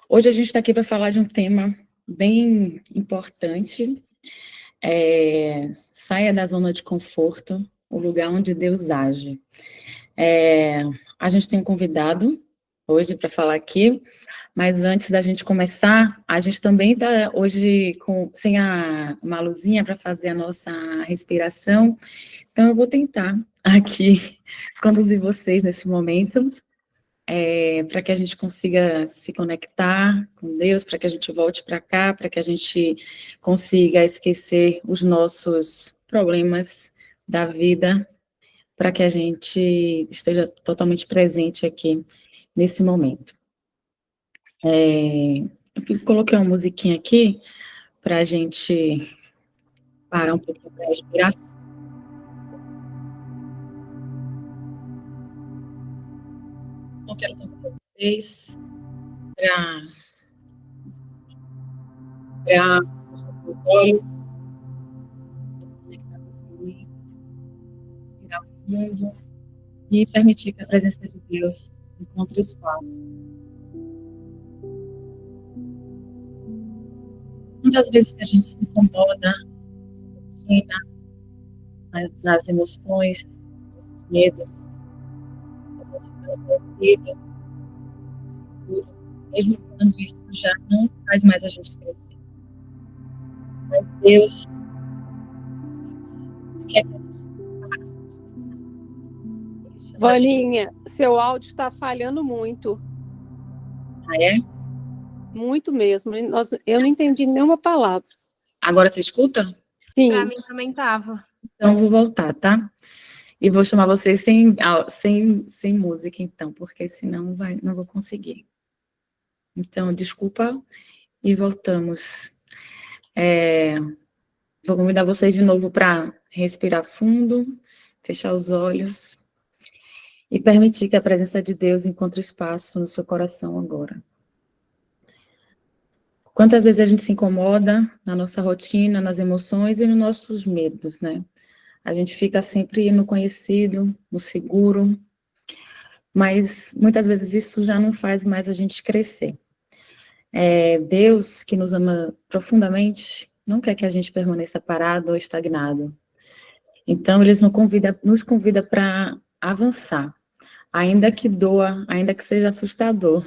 Hoje a gente está aqui para falar de um tema bem importante. Saia da zona de conforto, o lugar onde Deus age. A gente tem um convidado hoje para falar aqui, mas antes da gente começar, a gente também está hoje sem uma luzinha para fazer a nossa respiração, então eu vou tentar aqui conduzir vocês nesse momento, para que a gente consiga se conectar com Deus, para que a gente volte para cá, para que a gente consiga esquecer os nossos problemas da vida, para que a gente esteja totalmente presente aqui nesse momento. Eu coloquei uma musiquinha aqui para a gente parar um pouquinho para respirar. Eu quero contar para vocês para fechar seus olhos, se conectar com esse momento, respirar fundo e permitir que a presença de Deus encontre espaço. Muitas vezes a gente se incomoda na rotina, nas emoções, nos medos, a gente fica seguro, mesmo quando isso já não faz mais a gente crescer. Mas Deus quer que a gente Vaninha, seu áudio está falhando muito. Ah, é? Muito mesmo. Eu não entendi nenhuma palavra. Agora você escuta? Sim. Para mim também estava. Então, vou voltar, tá? E vou chamar vocês sem música, então, porque senão não vou conseguir. Então, desculpa, e voltamos. Vou convidar vocês de novo para respirar fundo, fechar os olhos e permitir que a presença de Deus encontre espaço no seu coração agora. Quantas vezes a gente se incomoda na nossa rotina, nas emoções e nos nossos medos, né? A gente fica sempre no conhecido, no seguro, mas muitas vezes isso já não faz mais a gente crescer. Deus, que nos ama profundamente, não quer que a gente permaneça parado ou estagnado. Então, Ele nos convida para avançar, ainda que doa, ainda que seja assustador,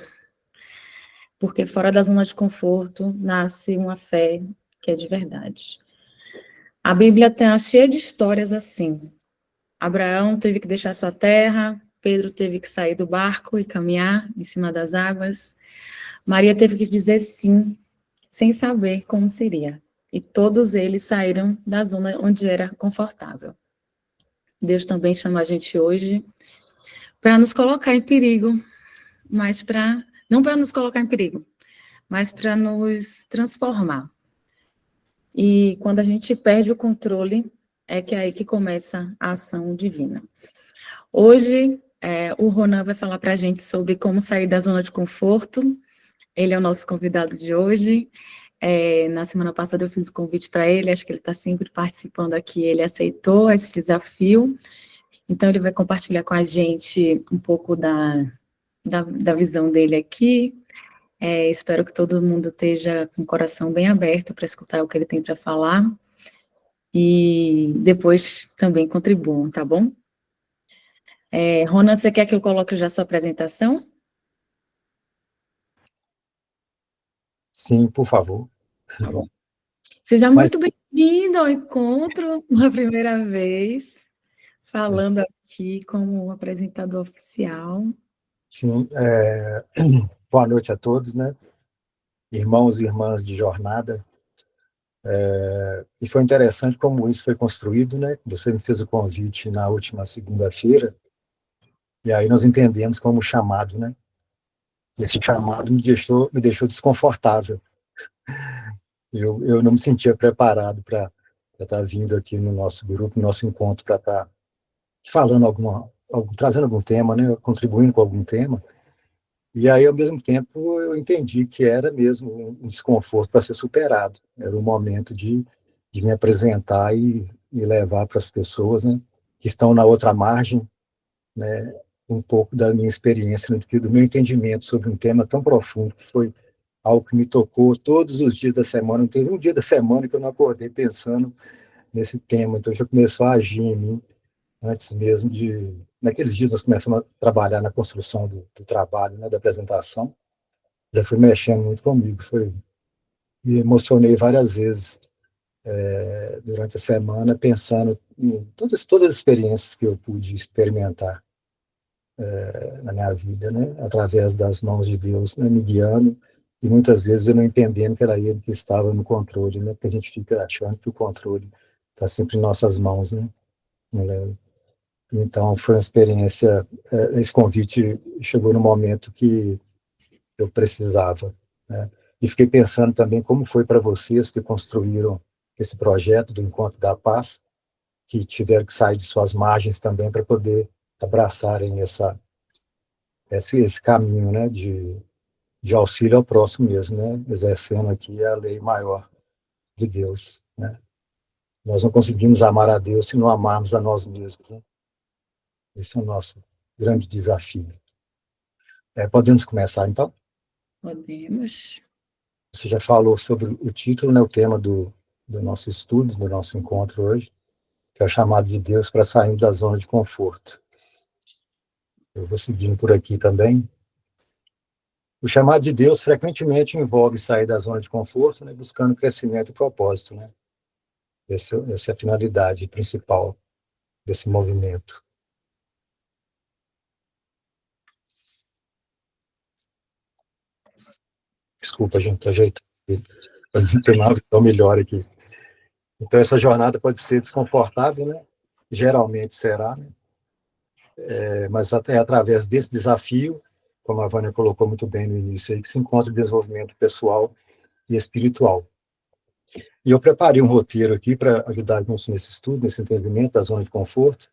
porque fora da zona de conforto nasce uma fé que é de verdade. A Bíblia está cheia de histórias assim. Abraão teve que deixar sua terra, Pedro teve que sair do barco e caminhar em cima das águas, Maria teve que dizer sim, sem saber como seria. E todos eles saíram da zona onde era confortável. Deus também chama a gente hoje para nos colocar em perigo, mas não para nos colocar em perigo, mas para nos transformar. E quando a gente perde o controle, é aí que começa a ação divina. Hoje, o Ronan vai falar para a gente sobre como sair da zona de conforto. Ele é o nosso convidado de hoje. Na semana passada eu fiz o convite para ele, acho que ele está sempre participando aqui, ele aceitou esse desafio, então ele vai compartilhar com a gente um pouco da visão dele aqui. Espero que todo mundo esteja com o coração bem aberto para escutar o que ele tem para falar, e depois também contribuam, tá bom? Ronan, você quer que eu coloque já a sua apresentação? Sim, por favor. Tá bom. Seja muito bem-vindo ao encontro, pela primeira vez, falando aqui como apresentador oficial. Sim, boa noite a todos, né? Irmãos e irmãs de jornada. E foi interessante como isso foi construído, né? Você me fez o convite na última segunda-feira, e aí nós entendemos como chamado, né? E esse chamado me deixou desconfortável. Eu não me sentia preparado para estar vindo aqui no nosso grupo, no nosso encontro, para estar falando trazendo algum tema, né? Contribuindo com algum tema. E aí, ao mesmo tempo, eu entendi que era mesmo um desconforto para ser superado. Era o momento de me apresentar e levar para as pessoas, né, que estão na outra margem, né, um pouco da minha experiência, do meu entendimento sobre um tema tão profundo, que foi algo que me tocou todos os dias da semana. Não teve um dia da semana que eu não acordei pensando nesse tema. Então já começou a agir em mim antes mesmo de... Naqueles dias nós começamos a trabalhar na construção do trabalho, né, da apresentação. Já fui mexendo muito comigo. E emocionei várias vezes durante a semana, pensando em todas as experiências que eu pude experimentar na minha vida, né, através das mãos de Deus, né, me guiando, e muitas vezes eu não entendendo que era Ele que estava no controle, né, porque a gente fica achando que o controle está sempre em nossas mãos, né. Então foi uma experiência, esse convite chegou no momento que eu precisava, né, e fiquei pensando também como foi para vocês que construíram esse projeto do Encontro da Paz, que tiveram que sair de suas margens também para poder abraçarem esse caminho, né, de auxílio ao próximo mesmo, né, exercendo aqui a lei maior de Deus, né. Nós não conseguimos amar a Deus se não amarmos a nós mesmos, né? Esse é o nosso grande desafio. Podemos começar, então? Podemos. Você já falou sobre o título, né, o tema do nosso estudo, do nosso encontro hoje, que é o chamado de Deus para sair da zona de conforto. Eu vou seguindo por aqui também. O chamado de Deus frequentemente envolve sair da zona de conforto, né, buscando crescimento e propósito, né? Essa é a finalidade principal desse movimento. Desculpa, gente, estou ajeitando para ter uma visão melhor aqui. Então, essa jornada pode ser desconfortável, né? Geralmente será, né? Mas até através desse desafio, como a Vânia colocou muito bem no início, aí, que se encontra o desenvolvimento pessoal e espiritual. E eu preparei um roteiro aqui para ajudar a gente nesse estudo, nesse entendimento da zona de conforto,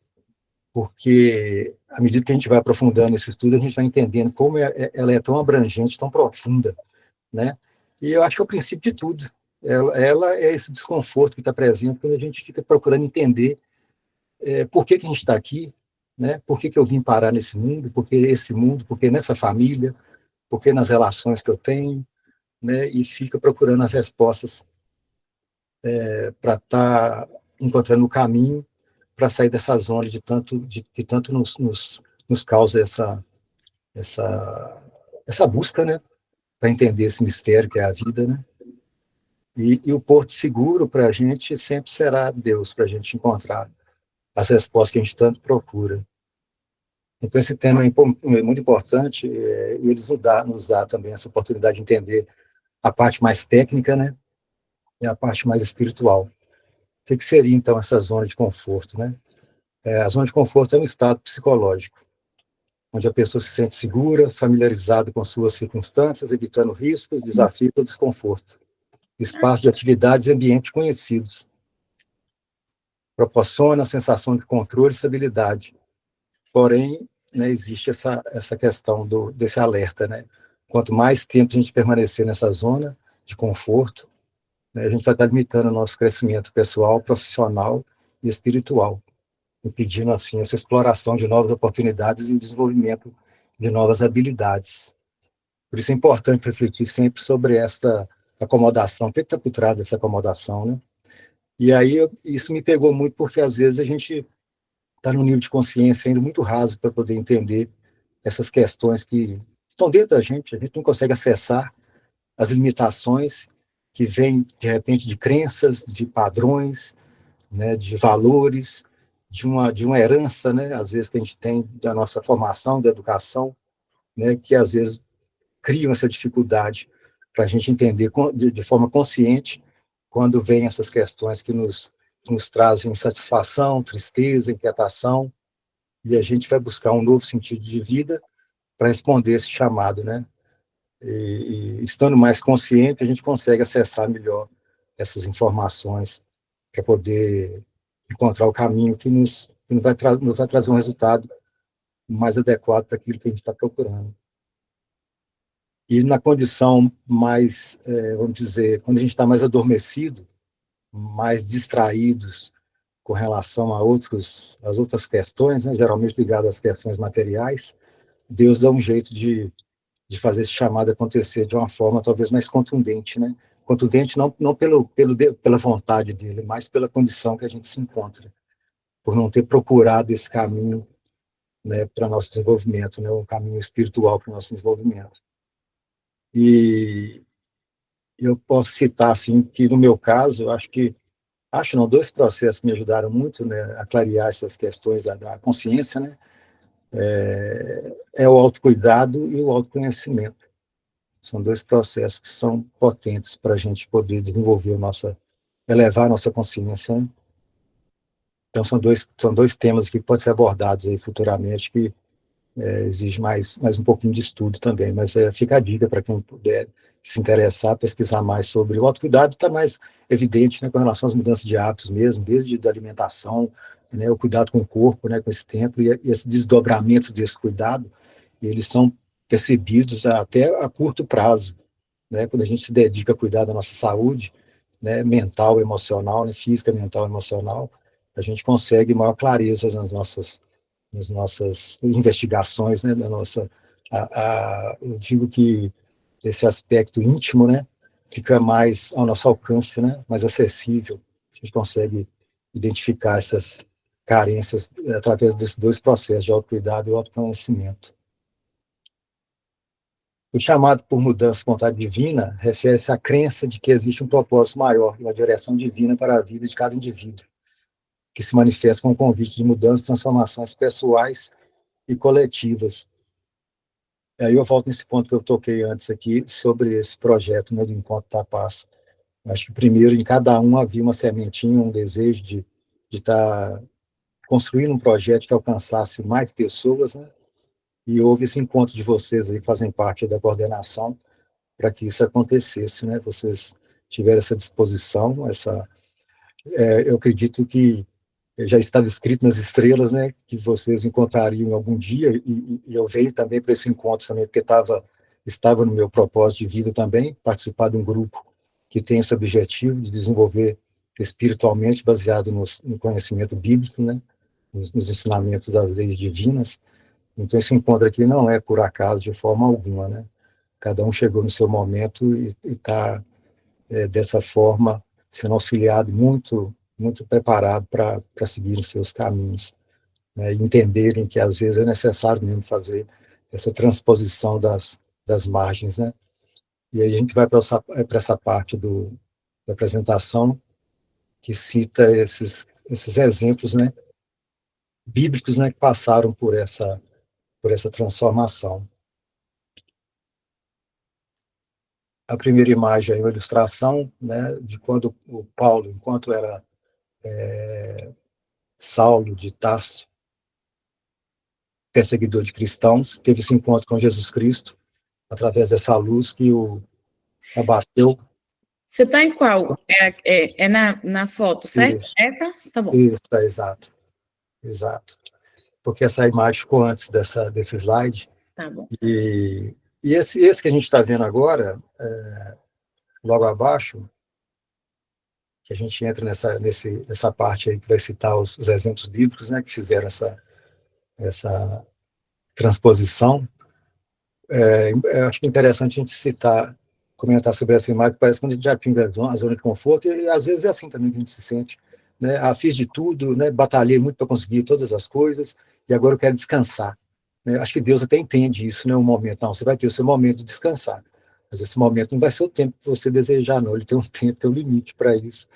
porque à medida que a gente vai aprofundando esse estudo, a gente vai entendendo como ela é tão abrangente, tão profunda, né? E eu acho que é o princípio de tudo. Ela é esse desconforto que está presente quando a gente fica procurando entender por que a gente está aqui, né? Por que eu vim parar nesse mundo, por que esse mundo, por que nessa família, por que nas relações que eu tenho, né? E fica procurando as respostas para estar encontrando o caminho para sair dessa zona que tanto nos causa essa busca, né? Para entender esse mistério que é a vida, né? E o porto seguro para a gente sempre será Deus, para a gente encontrar as respostas que a gente tanto procura. Então, esse tema é muito importante, e eles nos dá também essa oportunidade de entender a parte mais técnica, né, e a parte mais espiritual. O que seria, então, essa zona de conforto, né? A zona de conforto é um estado psicológico, onde a pessoa se sente segura, familiarizada com suas circunstâncias, evitando riscos, desafios ou desconforto. Espaço de atividades e ambientes conhecidos. Proporciona a sensação de controle e estabilidade. Porém, né, existe essa questão desse alerta, né? Quanto mais tempo a gente permanecer nessa zona de conforto, né, a gente vai estar limitando o nosso crescimento pessoal, profissional e espiritual, impedindo, assim, essa exploração de novas oportunidades e o desenvolvimento de novas habilidades. Por isso é importante refletir sempre sobre essa acomodação, o que está por trás dessa acomodação, né? E aí, isso me pegou muito, porque às vezes a gente está num nível de consciência ainda muito raso para poder entender essas questões que estão dentro da gente, a gente não consegue acessar as limitações que vêm, de repente, de crenças, de padrões, né, de valores, de uma herança, né, às vezes, que a gente tem da nossa formação, da educação, né, que às vezes criam essa dificuldade para a gente entender de forma consciente quando vem essas questões que nos trazem insatisfação, tristeza, inquietação, e a gente vai buscar um novo sentido de vida para responder esse chamado, né? E estando mais consciente, a gente consegue acessar melhor essas informações para poder encontrar o caminho que nos vai trazer um resultado mais adequado para aquilo que a gente está procurando. E na condição mais, vamos dizer, quando a gente está mais adormecido, mais distraídos, com relação às outras questões, né, geralmente ligadas às questões materiais, Deus dá um jeito de fazer esse chamado acontecer de uma forma talvez mais contundente, né? Contundente não pela vontade dele, mas pela condição que a gente se encontra, por não ter procurado esse caminho, né, para nosso desenvolvimento, né, um caminho espiritual para o nosso desenvolvimento. E eu posso citar, assim, que no meu caso, acho não, dois processos que me ajudaram muito, né, a clarear essas questões da consciência, né, é o autocuidado e o autoconhecimento. São dois processos que são potentes para a gente poder desenvolver elevar a nossa consciência, né? Então, são dois temas que podem ser abordados aí futuramente, que exige mais um pouquinho de estudo também, mas fica a dica para quem puder se interessar, pesquisar mais sobre o autocuidado. Está mais evidente, né, com relação às mudanças de hábitos mesmo, desde a alimentação, né, o cuidado com o corpo, né, com esse tempo, e esses desdobramentos desse cuidado, eles são percebidos até a curto prazo, né, quando a gente se dedica a cuidar da nossa saúde, né, mental, emocional, né, física, mental, emocional, a gente consegue maior clareza nas nossas investigações, né, eu digo que esse aspecto íntimo, né, fica mais ao nosso alcance, né, mais acessível. A gente consegue identificar essas carências através desses dois processos, de autocuidado e autoconhecimento. O chamado por mudança de vontade divina refere-se à crença de que existe um propósito maior e uma direção divina para a vida de cada indivíduo, que se manifesta com um convite de mudanças e transformações pessoais e coletivas. Aí eu volto nesse ponto que eu toquei antes aqui, sobre esse projeto, né, do Encontro da Paz. Acho que primeiro em cada um havia uma sementinha, um desejo de estar construindo um projeto que alcançasse mais pessoas, né? E houve esse encontro de vocês aí, fazem parte da coordenação, para que isso acontecesse, né? Vocês tiveram essa disposição, eu acredito que já estava escrito nas estrelas, né, que vocês encontrariam algum dia, e eu veio também para esse encontro também, porque estava no meu propósito de vida também, participar de um grupo que tem esse objetivo de desenvolver espiritualmente, baseado no conhecimento bíblico, né, nos ensinamentos das leis divinas. Então, esse encontro aqui não é por acaso, de forma alguma, né? Cada um chegou no seu momento e está, dessa forma, sendo auxiliado muito preparado para seguir os seus caminhos, né, e entenderem que, às vezes, é necessário mesmo fazer essa transposição das margens, né? E aí a gente vai para essa parte da apresentação, que cita esses exemplos, né, bíblicos, né, que passaram por essa transformação. A primeira imagem é uma ilustração, né, de quando o Paulo, enquanto era Saulo de Tarso, perseguidor de cristãos, teve esse encontro com Jesus Cristo, através dessa luz que o abateu. Você está em qual? É na foto, certo? Isso. Essa? Tá bom. Isso, exato. Porque essa imagem ficou antes desse slide. Tá bom. E esse que a gente está vendo agora, logo abaixo, que a gente entra nessa parte aí que vai citar os exemplos bíblicos, né, que fizeram essa transposição. Acho que é interessante a gente comentar sobre essa imagem, parece que a gente já atinge a zona de conforto, e às vezes é assim também que a gente se sente, né? Fiz de tudo, né? Batalhei muito para conseguir todas as coisas, e agora eu quero descansar, né? Acho que Deus até entende isso, né? Um momento, não, você vai ter o seu momento de descansar, mas esse momento não vai ser o tempo que você desejar, não, ele tem um tempo, tem um limite para isso,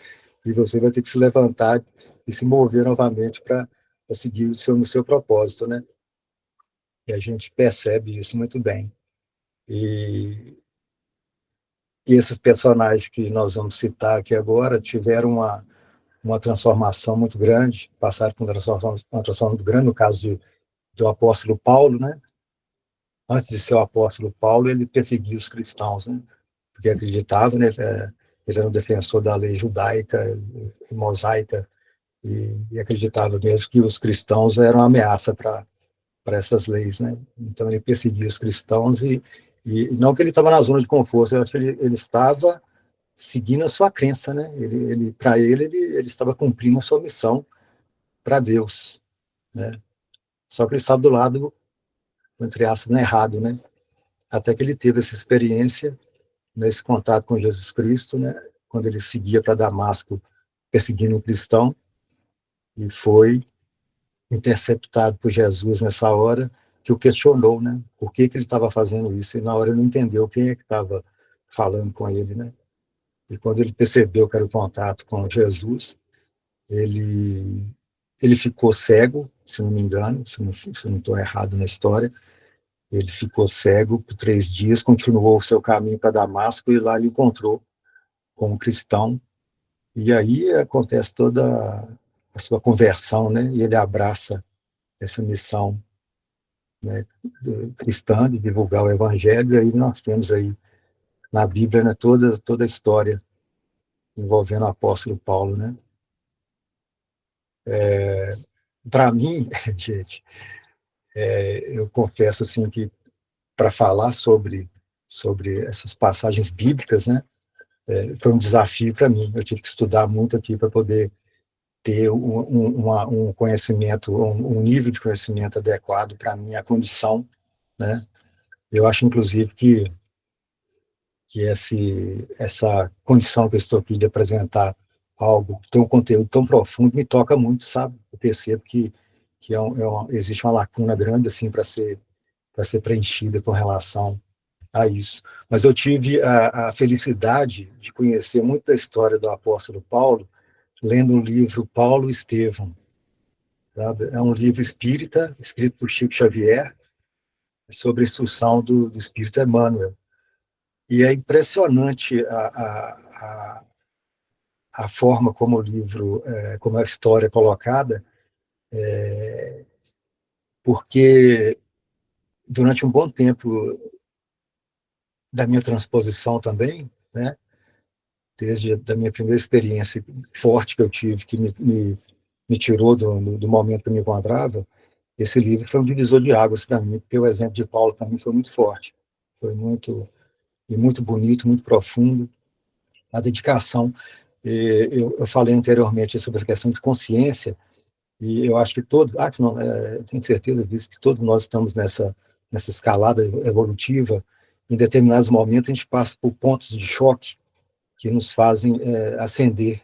e você vai ter que se levantar e se mover novamente para seguir no seu propósito, né? E a gente percebe isso muito bem. E esses personagens que nós vamos citar aqui agora tiveram uma transformação muito grande, passaram por uma transformação muito grande, no caso do apóstolo Paulo, né? Antes de ser o apóstolo Paulo, ele perseguia os cristãos, né? Porque acreditava, né? Ele era um defensor da lei judaica e mosaica, e acreditava mesmo que os cristãos eram uma ameaça para essas leis, né? Então ele perseguia os cristãos, e não que ele estava na zona de conforto, eu acho que ele estava seguindo a sua crença, né? Para ele estava cumprindo a sua missão para Deus, né? Só que ele estava do lado, entre aspas, errado, né? Até que ele teve essa experiência, nesse contato com Jesus Cristo, né? Quando ele seguia para Damasco, perseguindo um cristão, e foi interceptado por Jesus nessa hora, que o questionou, né? Por que ele estava fazendo isso? E na hora ele não entendeu quem é que estava falando com ele, né? E quando ele percebeu que era o contato com Jesus, ele ele ficou cego, se não me engano, se não estou errado na história, ele ficou cego por 3 dias, continuou o seu caminho para Damasco e lá ele encontrou com um cristão, e aí acontece toda a sua conversão, né? E ele abraça essa missão, né, cristã de divulgar o evangelho, e aí nós temos aí na Bíblia, né, toda a história envolvendo o apóstolo Paulo, né? Para mim, gente, eu confesso assim que para falar sobre essas passagens bíblicas, né, foi um desafio para mim. Eu tive que estudar muito aqui para poder ter um conhecimento, um nível de conhecimento adequado para a minha condição, né? Eu acho, inclusive, que essa condição que eu estou aqui de apresentar algo, ter um conteúdo tão profundo, me toca muito, sabe? Eu percebo que existe uma lacuna grande assim para ser preenchida com relação a isso. Mas eu tive a felicidade de conhecer muito da história do apóstolo Paulo, lendo o livro Paulo e Estevão, sabe? É um livro espírita, escrito por Chico Xavier, sobre a instrução do Espírito Emmanuel. E é impressionante a forma como o livro, como a história é colocada, porque durante um bom tempo da minha transposição também, né, desde a minha primeira experiência forte que eu tive, que me tirou do momento que eu me encontrava, esse livro foi um divisor de águas para mim, porque o exemplo de Paulo para mim foi muito forte, foi muito bonito, muito profundo, a dedicação. Eu falei anteriormente sobre essa questão de consciência, e eu acho que todos, não, tenho certeza disso, que todos nós estamos nessa escalada evolutiva. Em determinados momentos a gente passa por pontos de choque que nos fazem ascender,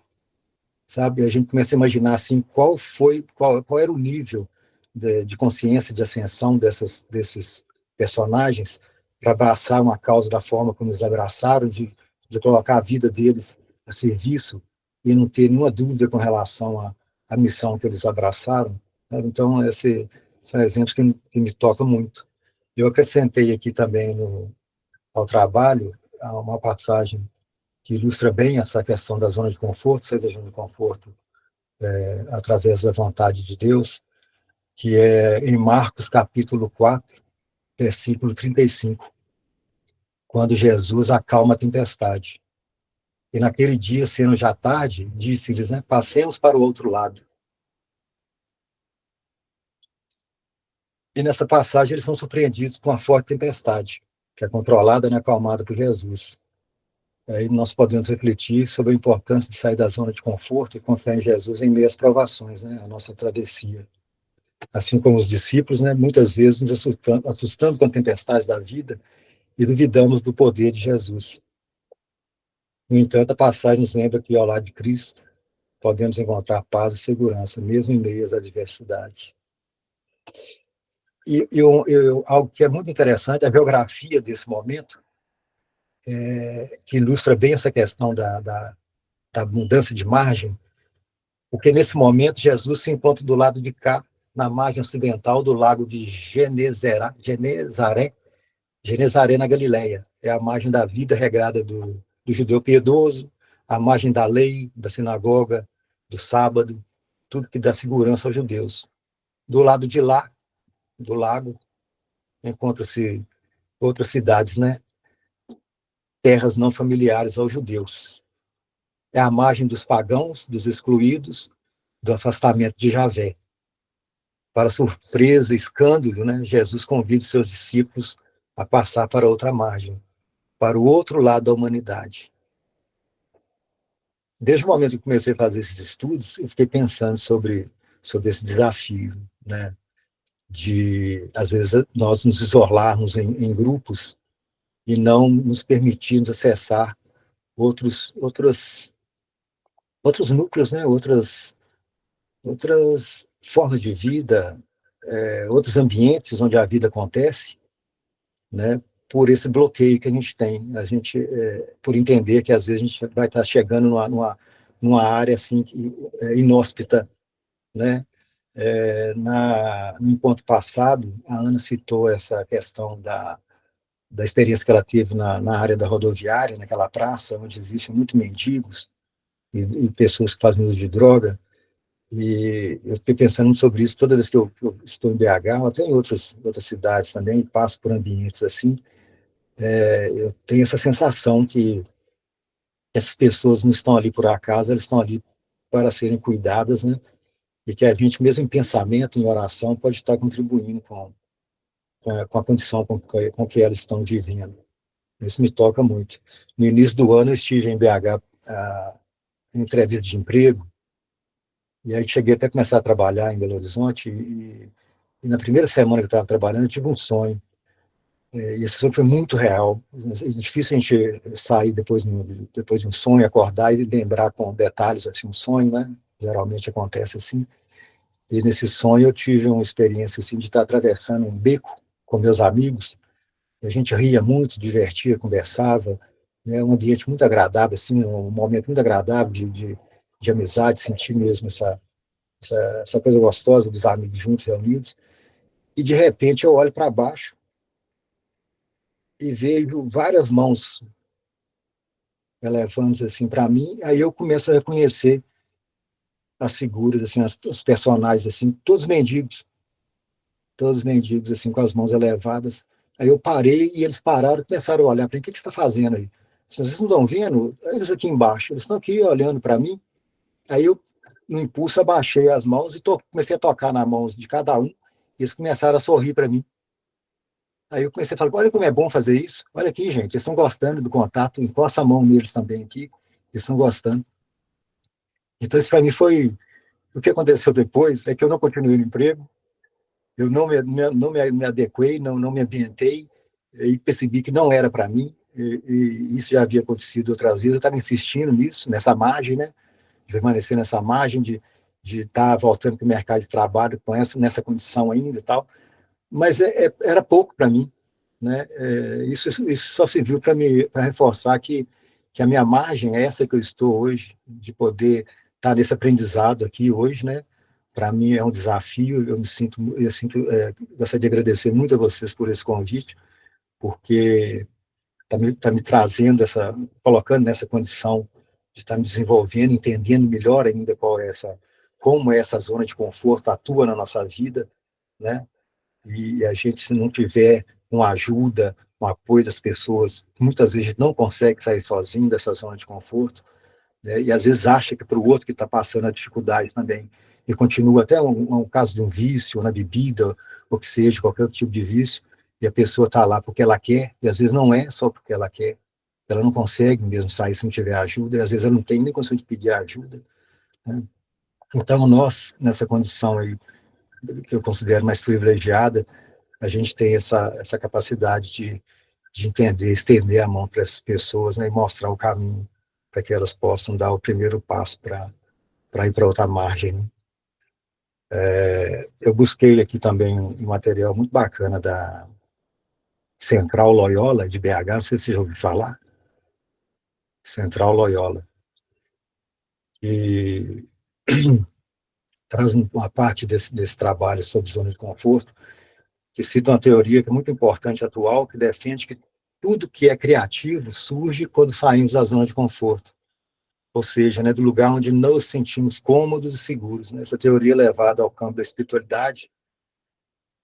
sabe? A gente começa a imaginar assim qual era o nível de consciência, de ascensão desses personagens para abraçar uma causa da forma como eles abraçaram, de colocar a vida deles a serviço e não ter nenhuma dúvida com relação à missão que eles abraçaram, sabe? Então, esses são exemplos que me tocam muito. Eu acrescentei aqui também ao trabalho uma passagem que ilustra bem essa questão da zona de conforto, seja zona de conforto através da vontade de Deus, que é em Marcos capítulo 4, versículo 35, quando Jesus acalma a tempestade. E naquele dia, sendo já tarde, disse-lhes, né, passemos para o outro lado. E nessa passagem eles são surpreendidos com uma forte tempestade, que é controlada e acalmada por Jesus. Aí nós podemos refletir sobre a importância de sair da zona de conforto e confiar em Jesus em meio às provações, né, a nossa travessia. Assim como os discípulos, né, muitas vezes nos assustamos com as tempestades da vida e duvidamos do poder de Jesus. No entanto, a passagem nos lembra que, ao lado de Cristo, podemos encontrar paz e segurança, mesmo em meio às adversidades. E algo que é muito interessante, a biografia desse momento, que ilustra bem essa questão da mudança de margem, porque nesse momento Jesus se encontra do lado de cá, na margem ocidental do lago de Genezaré, na Galileia. É a margem da vida regrada do judeu piedoso, a margem da lei, da sinagoga, do sábado, tudo que dá segurança aos judeus. Do lado de lá, do lago, encontram-se outras cidades, né? Terras não familiares aos judeus. É a margem dos pagãos, dos excluídos, do afastamento de Javé. Para surpresa e escândalo, né, Jesus convida seus discípulos a passar para outra margem, para o outro lado da humanidade. Desde o momento que comecei a fazer esses estudos, eu fiquei pensando sobre sobre esse desafio, né, de, às vezes, nós nos isolarmos em grupos e não nos permitirmos acessar outros núcleos, né, outras formas de vida, outros ambientes onde a vida acontece, né, por esse bloqueio que a gente tem, por entender que às vezes a gente vai estar chegando numa área assim inóspita, né? No encontro passado, a Ana citou essa questão da experiência que ela teve na área da rodoviária, naquela praça onde existem muitos mendigos e pessoas que fazem uso de droga. E eu fiquei pensando muito sobre isso toda vez que eu estou em BH, ou até em outras cidades também, e passo por ambientes assim. Eu tenho essa sensação que essas pessoas não estão ali por acaso, elas estão ali para serem cuidadas, né? E que a gente, mesmo em pensamento, em oração, pode estar contribuindo com a condição com que elas estão vivendo. Isso me toca muito. No início do ano, eu estive em BH em entrevista de emprego, e aí cheguei até a começar a trabalhar em Belo Horizonte, e na primeira semana que eu estava trabalhando, eu tive um sonho. E esse sonho foi muito real. É difícil a gente sair depois de um sonho, acordar e lembrar com detalhes assim, um sonho, né? Geralmente acontece assim. E nesse sonho eu tive uma experiência assim, de estar atravessando um beco com meus amigos. E a gente ria muito, divertia, conversava. Né? Um ambiente muito agradável, assim, um momento muito agradável de amizade, sentir mesmo essa coisa gostosa dos amigos juntos, reunidos. E de repente eu olho para baixo e vejo várias mãos elevando assim para mim, aí eu começo a reconhecer as figuras, assim, os personagens, assim, todos mendigos, assim, com as mãos elevadas. Aí eu parei e eles pararam e começaram a olhar para mim. O que você está fazendo aí? Vocês não estão vendo? Eles aqui embaixo, eles estão aqui olhando para mim. Aí eu, no impulso, abaixei as mãos e comecei a tocar nas mãos de cada um. E eles começaram a sorrir para mim. Aí eu comecei a falar, olha como é bom fazer isso. Olha aqui, gente, eles estão gostando do contato. Encosta a mão neles também aqui. Eles estão gostando. Então, isso para mim foi... O que aconteceu depois é que eu não continuei no emprego, eu não me adequei, não me ambientei, e percebi que não era para mim, e isso já havia acontecido outras vezes, eu estava insistindo nisso, nessa margem, né, de permanecer nessa margem, de estar voltando para o mercado de trabalho nessa condição ainda e tal, mas era pouco para mim, né, isso só serviu para reforçar que a minha margem é essa que eu estou hoje, de poder estar nesse aprendizado aqui hoje, né, para mim é um desafio, gostaria de agradecer muito a vocês por esse convite, porque está me trazendo colocando nessa condição de estar me desenvolvendo, entendendo melhor ainda como essa zona de conforto atua na nossa vida, né? E a gente, se não tiver uma ajuda, um apoio das pessoas, muitas vezes não consegue sair sozinho dessa zona de conforto, né? E às vezes acha que para o outro que está passando a dificuldade também, e continua até um caso de um vício na bebida, ou que seja, qualquer outro tipo de vício, e a pessoa está lá porque ela quer, e às vezes não é só porque ela quer, ela não consegue mesmo sair se não tiver ajuda, e às vezes ela não tem nem condição de pedir ajuda, né? Então, nós, nessa condição aí, que eu considero mais privilegiada, a gente tem essa capacidade de entender, estender a mão para essas pessoas, né, e mostrar o caminho para que elas possam dar o primeiro passo para ir para outra margem, né? Eu busquei aqui também um material muito bacana da Central Loyola, de BH, não sei se você já ouviu falar, Central Loyola, e traz uma parte desse trabalho sobre zona de conforto, que cita uma teoria que é muito importante atual, que defende que tudo que é criativo surge quando saímos da zona de conforto, ou seja, né, do lugar onde nos sentimos cômodos e seguros, né? Essa teoria levada ao campo da espiritualidade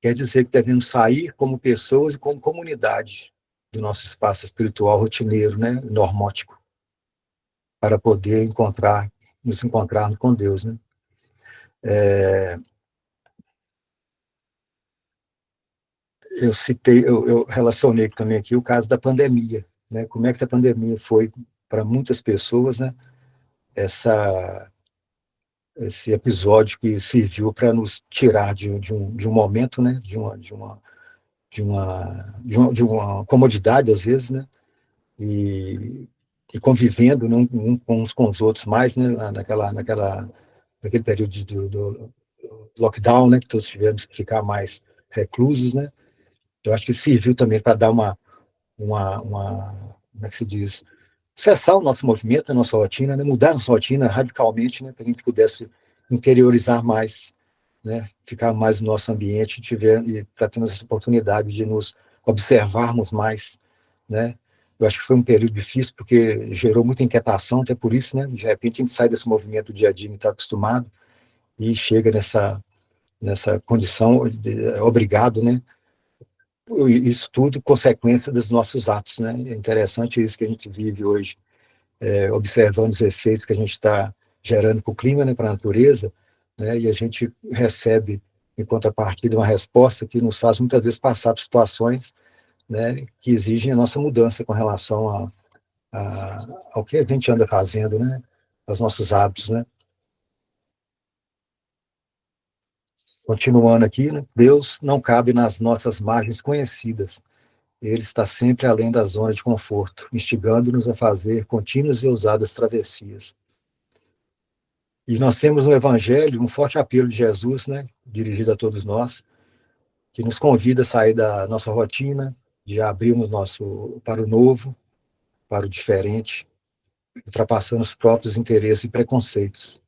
quer dizer que devemos sair como pessoas e como comunidade do nosso espaço espiritual rotineiro, né, normótico, para poder nos encontrarmos com Deus, né? Eu relacionei também aqui o caso da pandemia, né? Como é que essa pandemia foi para muitas pessoas, né? esse episódio que serviu para nos tirar de um momento, né, de uma comodidade, às vezes, né, e convivendo, né, uns com os outros mais, né, naquele período do lockdown, né, que todos tivemos que ficar mais reclusos, né. Eu acho que serviu também para dar como é que se diz, cessar o nosso movimento, a nossa rotina, né, mudar a nossa rotina radicalmente, né, para que a gente pudesse interiorizar mais, né, ficar mais no nosso ambiente, e para termos essa oportunidade de nos observarmos mais, né. Eu acho que foi um período difícil porque gerou muita inquietação, até por isso, né, de repente a gente sai desse movimento do dia a dia que está acostumado e chega nessa condição obrigado, né. Isso tudo consequência dos nossos atos, né. É interessante isso que a gente vive hoje, observando os efeitos que a gente está gerando para o clima, né, para a natureza, né, e a gente recebe, em contrapartida, uma resposta que nos faz muitas vezes passar por situações, né, que exigem a nossa mudança com relação ao que a gente anda fazendo, né, aos nossos hábitos, né. Continuando aqui, né, Deus não cabe nas nossas margens conhecidas. Ele está sempre além da zona de conforto, instigando-nos a fazer contínuas e ousadas travessias. E nós temos no Evangelho um forte apelo de Jesus, né, dirigido a todos nós, que nos convida a sair da nossa rotina, de abrirmos para o novo, para o diferente, ultrapassando os próprios interesses e preconceitos.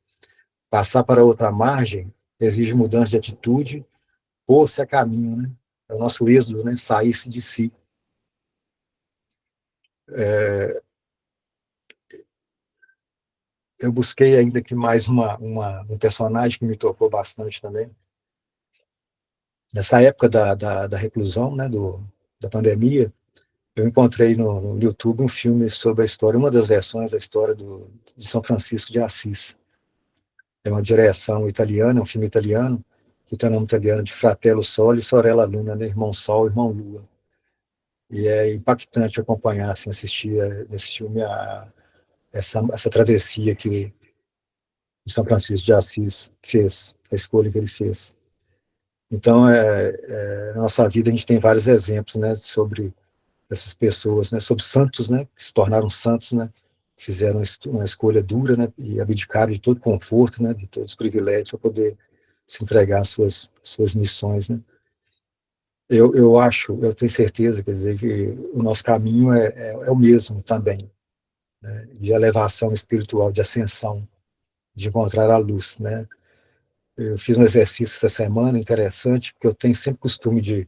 Passar para outra margem exige mudança de atitude, pôr-se a caminho, né? É o nosso êxodo, né? Sair-se de si. Eu busquei ainda aqui mais um personagem que me tocou bastante também. Nessa época da reclusão, né, da pandemia, eu encontrei no YouTube um filme sobre a história, uma das versões da história de São Francisco de Assis. É uma direção italiana, um filme italiano, que tem o nome italiano de Fratello Sole e Sorella Luna, né, Irmão Sol, Irmão Lua. E é impactante acompanhar, assim, assistir nesse filme essa travessia que São Francisco de Assis fez, a escolha que ele fez. Então, na nossa vida, a gente tem vários exemplos, né, sobre essas pessoas, né, sobre santos, né, que se tornaram santos, né, fizeram uma escolha dura, né, e abdicaram de todo conforto, né, de todos os privilégios para poder se entregar às suas missões, né. Eu tenho certeza, quer dizer, que o nosso caminho é o mesmo também, né, de elevação espiritual, de ascensão, de encontrar a luz, né. Eu fiz um exercício essa semana interessante, porque eu tenho sempre costume de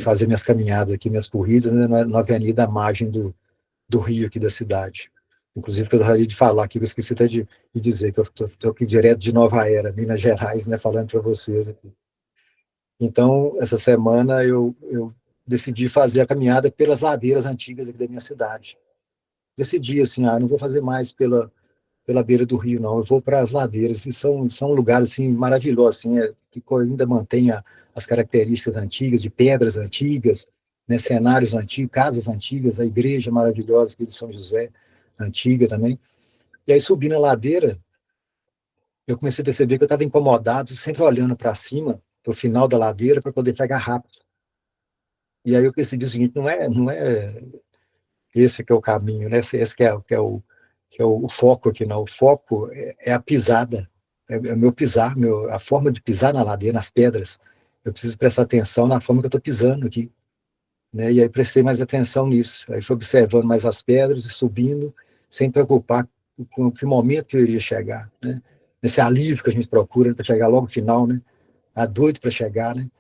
fazer minhas caminhadas aqui, minhas corridas, né, na avenida à margem do rio aqui da cidade. Inclusive, que eu gostaria de falar aqui, que eu esqueci até de dizer, que eu estou aqui direto de Nova Era, Minas Gerais, né, falando para vocês aqui. Então, essa semana eu decidi fazer a caminhada pelas ladeiras antigas aqui da minha cidade. Decidi, assim, não vou fazer mais pela beira do rio, não. Eu vou para as ladeiras, e são lugares, assim, maravilhosos, assim, que ainda mantém as características antigas, de pedras antigas, né, cenários antigos, casas antigas, a igreja maravilhosa aqui de São José, antiga também. E aí, subindo a ladeira, eu comecei a perceber que eu estava incomodado, sempre olhando para cima, para o final da ladeira, para poder pegar rápido. E aí eu percebi o seguinte, não é esse que é o caminho, né? Esse que é o foco aqui, não. O foco é a pisada, é o meu pisar, a forma de pisar na ladeira, nas pedras. Eu preciso prestar atenção na forma que eu estou pisando aqui, né? E aí prestei mais atenção nisso. Aí fui observando mais as pedras e subindo, sem preocupar com que momento que eu iria chegar, né? Nesse alívio que a gente procura para chegar logo no final, né? Doido para chegar, né?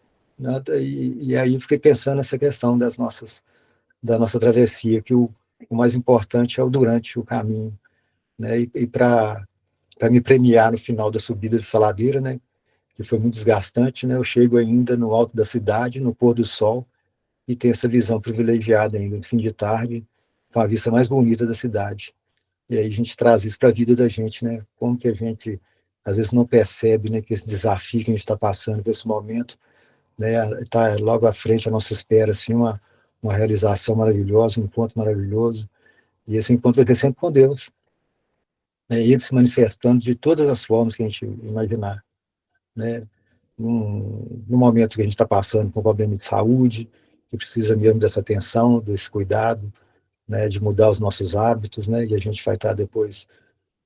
E aí eu fiquei pensando nessa questão da nossa travessia, que o mais importante é o durante o caminho, né? E para me premiar no final da subida dessa ladeira, né? Que foi muito desgastante, né? Eu chego ainda no alto da cidade, no pôr do sol, e tenho essa visão privilegiada ainda, no fim de tarde, com a vista mais bonita da cidade. E aí a gente traz isso para a vida da gente, né? Como que a gente, às vezes, não percebe, né, que esse desafio que a gente está passando, por esse momento, né, está logo à frente, à nossa espera, assim, uma realização maravilhosa, um encontro maravilhoso, e esse encontro vai ter sempre com Deus, né, ele se manifestando de todas as formas que a gente imaginar, né? No momento que a gente está passando por um problema de saúde, que precisa mesmo dessa atenção, desse cuidado, né, de mudar os nossos hábitos, né, e a gente vai estar depois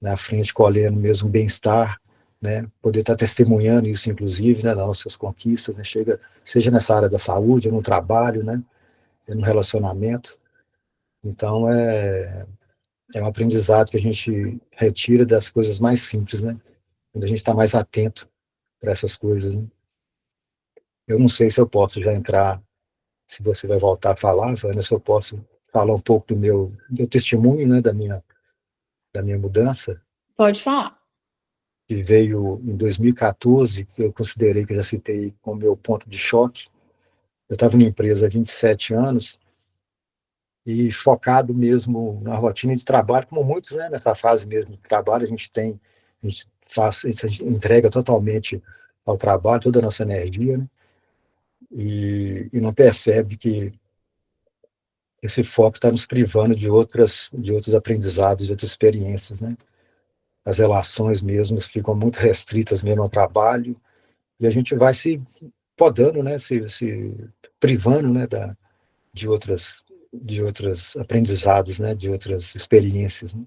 na frente colhendo mesmo bem-estar, né, poder estar testemunhando isso, inclusive, né, das nossas conquistas, né, seja nessa área da saúde, ou no trabalho, né, no relacionamento. Então, é um aprendizado que a gente retira das coisas mais simples, né, quando a gente está mais atento para essas coisas, né. Eu não sei se eu posso já entrar, se você vai voltar a falar, Vânia, se eu posso falar um pouco do meu testemunho, né, da minha mudança, Pode falar. que veio em 2014, que eu considerei, que eu já citei, como meu ponto de choque. Eu estava numa empresa há 27 anos e focado mesmo na rotina de trabalho, como muitos, né, nessa fase mesmo de trabalho, a gente entrega totalmente ao trabalho, toda a nossa energia, né, e não percebe que esse foco está nos privando de outros aprendizados, de outras experiências, né. As relações mesmo ficam muito restritas mesmo ao trabalho, e a gente vai se podando, né, se privando, né, de outros aprendizados, né, de outras experiências, né?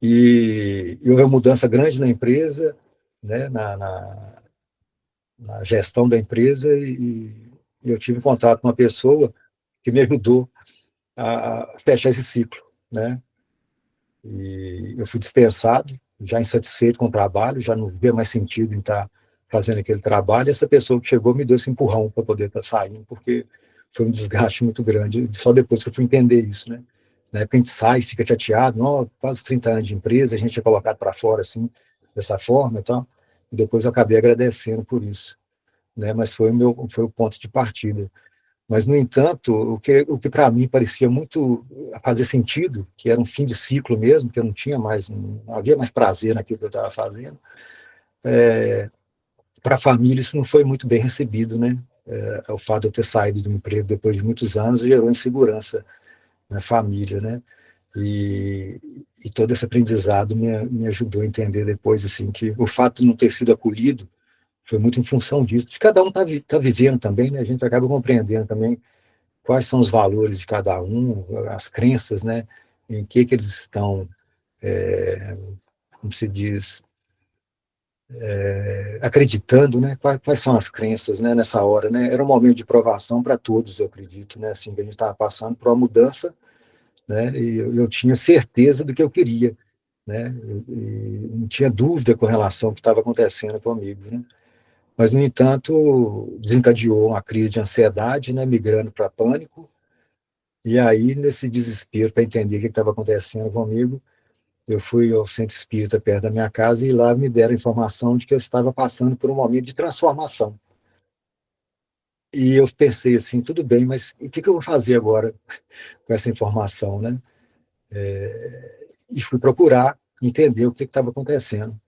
E houve uma mudança grande na empresa, né, na gestão da empresa, e eu tive contato com uma pessoa que me ajudou a fechar esse ciclo, né? E eu fui dispensado, já insatisfeito com o trabalho, já não via mais sentido em estar fazendo aquele trabalho, e essa pessoa que chegou me deu esse empurrão para poder estar saindo, porque foi um desgaste muito grande, só depois que eu fui entender isso, né? Na época a gente sai, fica chateado, quase 30 anos de empresa, a gente é colocado para fora assim, dessa forma e tal, e depois eu acabei agradecendo por isso, né? Mas foi o ponto de partida. Mas, no entanto, o que para mim parecia muito fazer sentido, que era um fim de ciclo mesmo, que eu não havia mais prazer naquilo que eu estava fazendo, para a família isso não foi muito bem recebido, né? O fato de eu ter saído do emprego depois de muitos anos gerou insegurança na família, né? E, e todo esse aprendizado me ajudou a entender depois, assim, que o fato de não ter sido acolhido foi muito em função disso. De cada um tá vivendo também, né? A gente acaba compreendendo também quais são os valores de cada um, as crenças, né? Em que eles estão, como se diz, acreditando, né? Quais são as crenças, né? Nessa hora, né? Era um momento de provação para todos, eu acredito, né? Assim, que a gente estava passando por uma mudança, né? E eu tinha certeza do que eu queria, né? E não tinha dúvida com relação ao que estava acontecendo comigo, né? Mas, no entanto, desencadeou uma crise de ansiedade, né? Migrando para pânico. E aí, nesse desespero para entender o que estava acontecendo comigo, eu fui ao centro espírita perto da minha casa, e lá me deram a informação de que eu estava passando por um momento de transformação. E eu pensei assim, tudo bem, mas o que eu vou fazer agora com essa informação, né? E fui procurar entender o que estava acontecendo.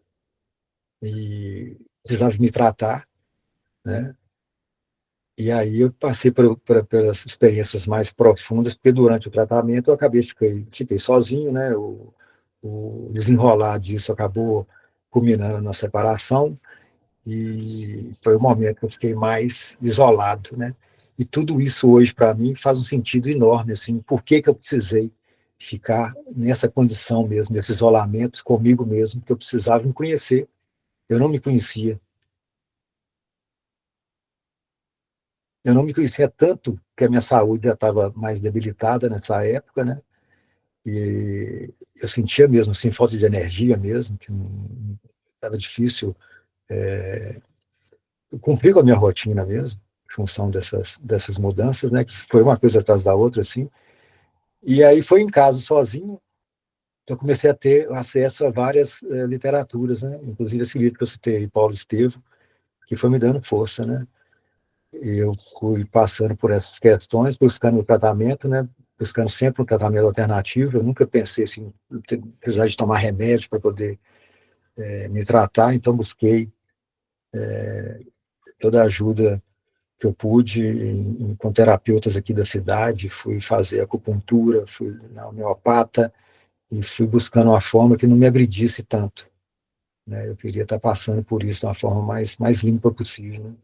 E precisava me tratar, né? E aí eu passei pelas experiências mais profundas, porque durante o tratamento eu fiquei sozinho, né? O desenrolar disso acabou culminando na separação, e foi o momento que eu fiquei mais isolado, né? E tudo isso hoje para mim faz um sentido enorme, assim, por que eu precisei ficar nessa condição mesmo, desse isolamento comigo mesmo, que eu precisava me conhecer. Eu não me conhecia. Eu não me conhecia tanto que a minha saúde já estava mais debilitada nessa época, né? E eu sentia mesmo assim falta de energia mesmo, que estava difícil cumprir com a minha rotina mesmo, em função dessas mudanças, né? Que foi uma coisa atrás da outra, assim. E aí foi em casa sozinho que eu comecei a ter acesso a várias literaturas, né? Inclusive esse livro que eu citei, Paulo Estevo, que foi me dando força, né? E eu fui passando por essas questões, buscando o tratamento, né? Buscando sempre um tratamento alternativo. Eu nunca pensei assim, precisar de tomar remédio para poder me tratar, então busquei toda a ajuda que eu pude com terapeutas aqui da cidade, fui fazer acupuntura, fui na homeopata, e fui buscando uma forma que não me agredisse tanto, né? Eu queria estar passando por isso de uma forma mais limpa possível, né?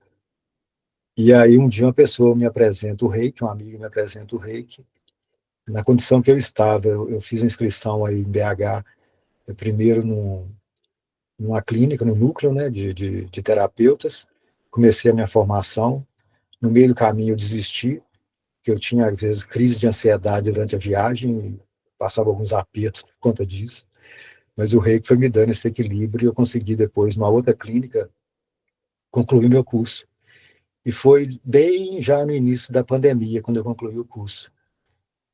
E aí um dia uma pessoa me apresenta o Reiki, um amigo me apresenta o Reiki, na condição que eu estava, eu fiz a inscrição aí em BH, primeiro numa clínica, no núcleo, né, de terapeutas, comecei a minha formação, no meio do caminho eu desisti, porque eu tinha, às vezes, crise de ansiedade durante a viagem, passava alguns apertos por conta disso, mas o Reiki foi me dando esse equilíbrio e eu consegui depois, numa outra clínica, concluir meu curso. E foi bem já no início da pandemia, quando eu concluí o curso.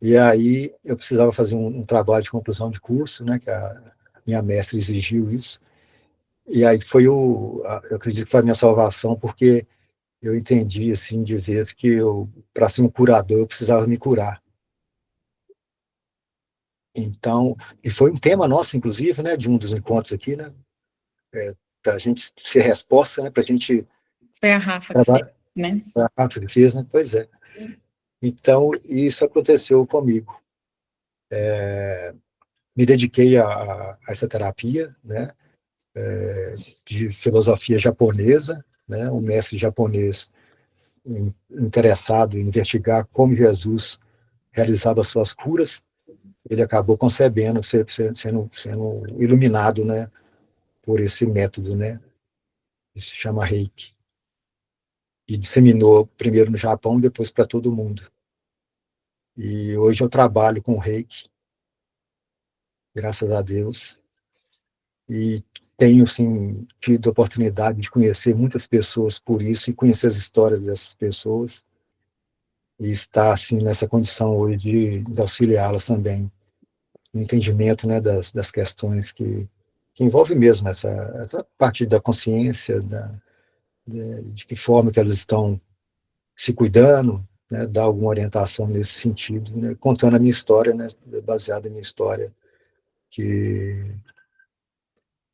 E aí eu precisava fazer um trabalho de conclusão de curso, né, que a minha mestre exigiu isso. E aí foi eu acredito que foi a minha salvação, porque eu entendi, assim, de vez que eu, para ser um curador, eu precisava me curar. Então, e foi um tema nosso, inclusive, né, de um dos encontros aqui, né, para a gente ser resposta, né, para a gente Foi a Rafa que fez, trabalhar, né? a que fez, né, pois é. Então, isso aconteceu comigo. Me dediquei a essa terapia, né, de filosofia japonesa, né, um mestre japonês interessado em investigar como Jesus realizava suas curas, ele acabou concebendo, sendo iluminado, né, por esse método, né, que se chama Reiki, e disseminou primeiro no Japão e depois para todo mundo. E hoje eu trabalho com Reiki, graças a Deus, e tenho, sim, tido a oportunidade de conhecer muitas pessoas por isso e conhecer as histórias dessas pessoas e estar, assim, nessa condição hoje de auxiliá-las também no entendimento, né, das questões que envolve mesmo essa parte da consciência, de que forma que elas estão se cuidando, né, dar alguma orientação nesse sentido, né, contando a minha história, né, baseada na minha história, que,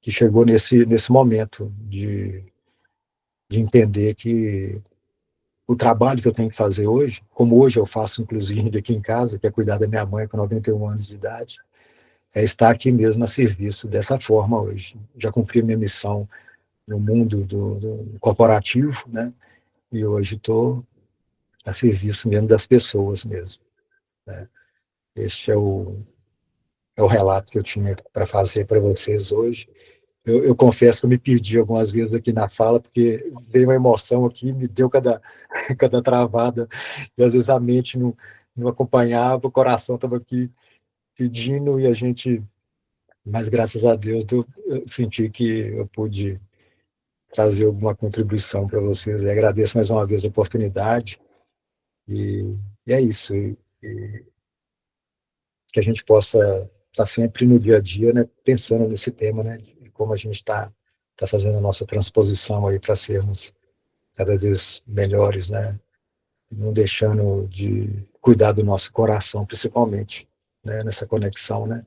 que chegou nesse momento de entender que o trabalho que eu tenho que fazer hoje, como hoje eu faço, inclusive, aqui em casa, que é cuidar da minha mãe com 91 anos de idade, é estar aqui mesmo a serviço dessa forma hoje. Já cumpri minha missão no mundo do corporativo, né? E hoje estou a serviço mesmo das pessoas mesmo, né? Este é o relato que eu tinha para fazer para vocês hoje. Eu confesso que eu me perdi algumas vezes aqui na fala, porque veio uma emoção aqui, me deu cada travada, e às vezes a mente não acompanhava, o coração estava aqui pedindo, e a gente, mas graças a Deus eu senti que eu pude trazer alguma contribuição para vocês. Eu agradeço mais uma vez a oportunidade, e, e é isso, e que a gente possa estar sempre no dia a dia, né, pensando nesse tema, né, de como a gente está fazendo a nossa transposição aí para sermos cada vez melhores, né, não deixando de cuidar do nosso coração, principalmente, né, nessa conexão, né,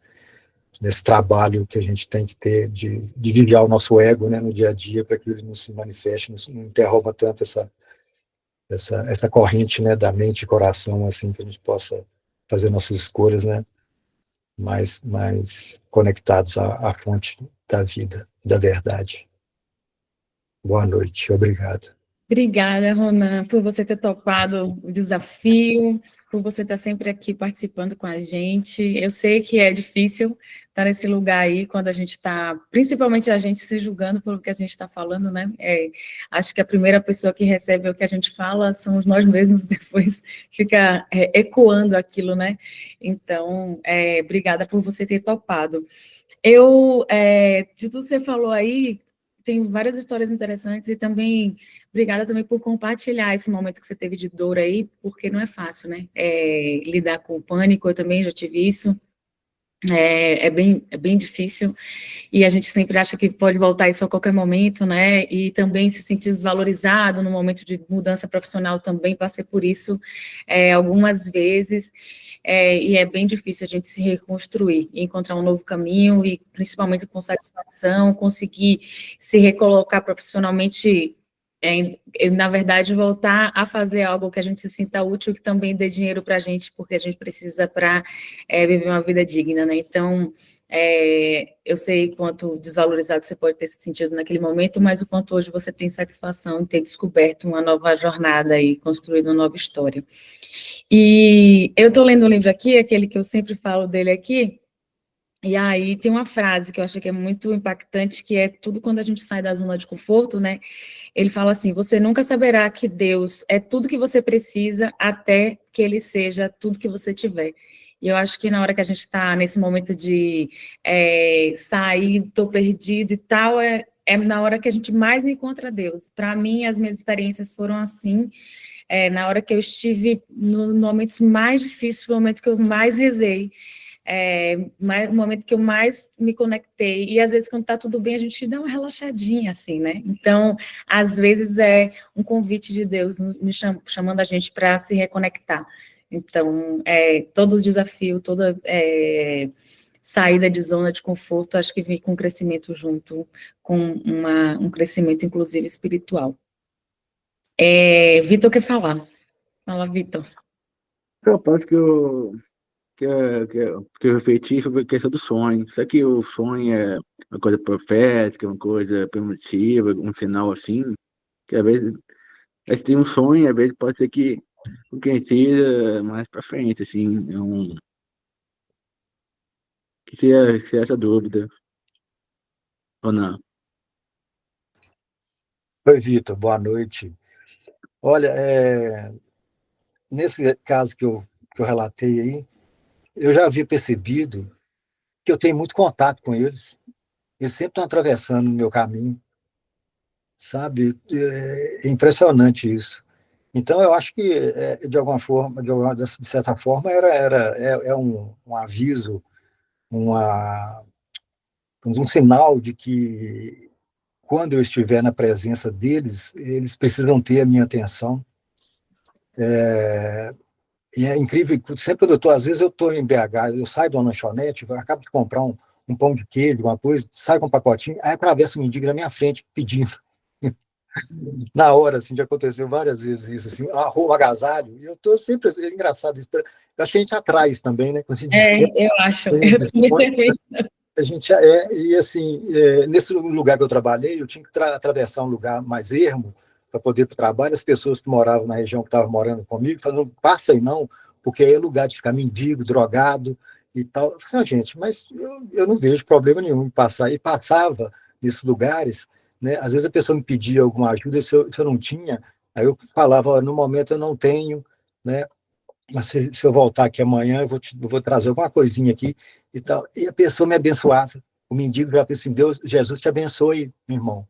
nesse trabalho que a gente tem que ter de vigiar o nosso ego, né, no dia a dia, para que ele não se manifeste, não interrompa tanto essa corrente, né, da mente e coração, assim, que a gente possa fazer nossas escolhas, né, mais conectados à fonte da vida, da verdade. Boa noite, obrigado. Obrigada, Ronan, por você ter topado o desafio, por você estar sempre aqui participando com a gente. Eu sei que é difícil estar nesse lugar aí, quando a gente está, principalmente a gente se julgando pelo que a gente está falando, né? Acho que a primeira pessoa que recebe o que a gente fala somos nós mesmos, depois fica ecoando aquilo, né? Então, obrigada por você ter topado. De tudo que você falou aí, tem várias histórias interessantes e também, obrigada também por compartilhar esse momento que você teve de dor aí, porque não é fácil, né? Lidar com o pânico, eu também já tive isso, é bem difícil, e a gente sempre acha que pode voltar isso a qualquer momento, né? E também se sentir desvalorizado no momento de mudança profissional, também passei por isso algumas vezes, e é bem difícil a gente se reconstruir, encontrar um novo caminho, e principalmente com satisfação, conseguir se recolocar profissionalmente na verdade, voltar a fazer algo que a gente se sinta útil, que também dê dinheiro para a gente, porque a gente precisa para viver uma vida digna, né? Então, eu sei quanto desvalorizado você pode ter se sentido naquele momento, mas o quanto hoje você tem satisfação em ter descoberto uma nova jornada e construído uma nova história. E eu estou lendo um livro aqui, aquele que eu sempre falo dele aqui, e aí tem uma frase que eu achei que é muito impactante, que é tudo quando a gente sai da zona de conforto, né? Ele fala assim, você nunca saberá que Deus é tudo que você precisa até que Ele seja tudo que você tiver. E eu acho que na hora que a gente está nesse momento de sair, estou perdido e tal, é na hora que a gente mais encontra Deus. Para mim, as minhas experiências foram assim, na hora que eu estive no momentos mais difíceis, no momento que eu mais rezei, o momento que eu mais me conectei, e às vezes quando está tudo bem, a gente dá uma relaxadinha, assim, né? Então, às vezes é um convite de Deus chamando a gente para se reconectar. Então, todo desafio, toda saída de zona de conforto, acho que vem com crescimento junto, com um crescimento, inclusive, espiritual. Vitor quer falar. Fala, Vitor. Eu posso que eu refleti sobre a questão do sonho. Será que o sonho é uma coisa profética, uma coisa primitiva, um sinal assim? Que às vezes tem um sonho, às vezes pode ser que o que a gente tira mais pra frente, assim, que seja essa dúvida, ou não? Oi, Vitor, boa noite. Olha, nesse caso que eu relatei aí, eu já havia percebido que eu tenho muito contato com eles. Eles sempre estão atravessando o meu caminho, sabe? É impressionante isso. Então, eu acho que, de alguma forma, de certa forma, é um aviso, uma, um sinal de que, quando eu estiver na presença deles, eles precisam ter a minha atenção. E é incrível, sempre quando às vezes eu estou em BH, eu saio de uma lanchonete, eu acabo de comprar um pão de queijo, uma coisa, saio com um pacotinho, aí atravessa um mendigo na minha frente pedindo. Na hora, assim, já aconteceu várias vezes isso, assim, arruma agasalho, e eu estou sempre, é engraçado, eu acho que a gente atrai isso também, né? Quando se Eu acho, eu também. a gente e assim, nesse lugar que eu trabalhei, eu tinha que atravessar um lugar mais ermo para poder ir para o trabalho. As pessoas que moravam na região, que estavam morando comigo, falaram, não passa aí não, porque aí é lugar de ficar mendigo, drogado e tal. Eu falei, gente, mas eu não vejo problema nenhum em passar. E passava nesses lugares, né? Às vezes a pessoa me pedia alguma ajuda, se eu não tinha, aí eu falava, no momento eu não tenho, né? Mas se eu voltar aqui amanhã, eu vou trazer alguma coisinha aqui e tal. E a pessoa me abençoava. O mendigo já pensou assim, Deus, Jesus te abençoe, meu irmão.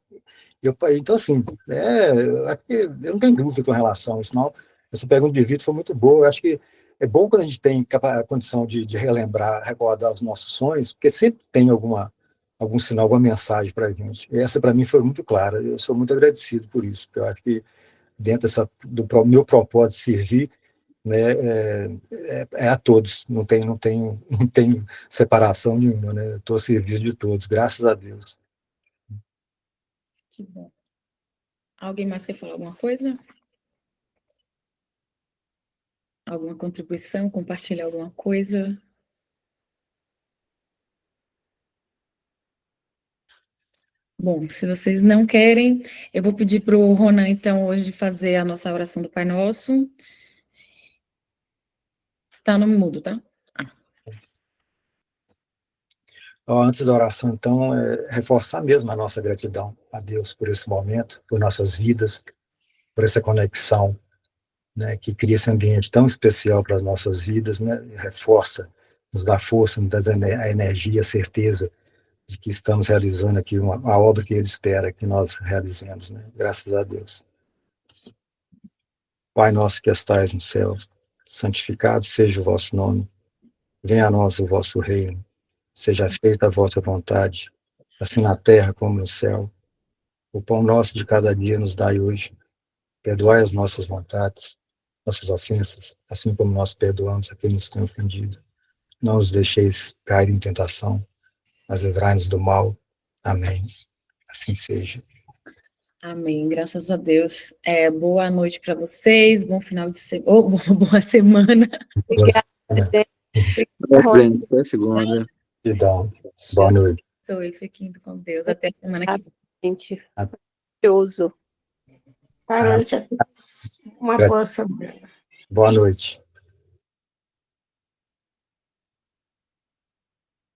Então, assim, eu acho que eu não tenho dúvida com relação a isso, não. Essa pergunta de Vitor foi muito boa. Eu acho que é bom quando a gente tem a condição de relembrar, recordar os nossos sonhos, porque sempre tem algum sinal, alguma mensagem para a gente. E essa, para mim, foi muito clara. Eu sou muito agradecido por isso, porque eu acho que dentro do meu propósito de servir, né, a todos, não tem separação nenhuma, né? Estou a serviço de todos, graças a Deus. Que bom. Alguém mais quer falar alguma coisa? Alguma contribuição, compartilhar alguma coisa? Bom, se vocês não querem, eu vou pedir para o Ronan, então, hoje fazer a nossa oração do Pai Nosso. Está no mudo, tá? Antes da oração, então, reforçar mesmo a nossa gratidão a Deus por esse momento, por nossas vidas, por essa conexão, né, que cria esse ambiente tão especial para as nossas vidas, né, reforça, nos dá força, nos dá a energia, a certeza de que estamos realizando aqui uma obra que Ele espera que nós realizemos, né, graças a Deus. Pai nosso que estais no céu, santificado seja o vosso nome, venha a nós o vosso reino, seja feita a vossa vontade, assim na terra como no céu. O pão nosso de cada dia nos dai hoje. Perdoai as nossas vontades, nossas ofensas, assim como nós perdoamos a quem nos tem ofendido. Não os deixeis cair em tentação, mas livrai-nos do mal. Amém. Assim seja. Amém, graças a Deus. Boa noite para vocês, bom final de semana, boa semana. Obrigada, Gente, até segunda. Gratidão. Boa noite. Fiquem com Deus. Até a semana que vem. gente. Maravilhoso. Boa noite a todos. Uma boa semana. Boa noite.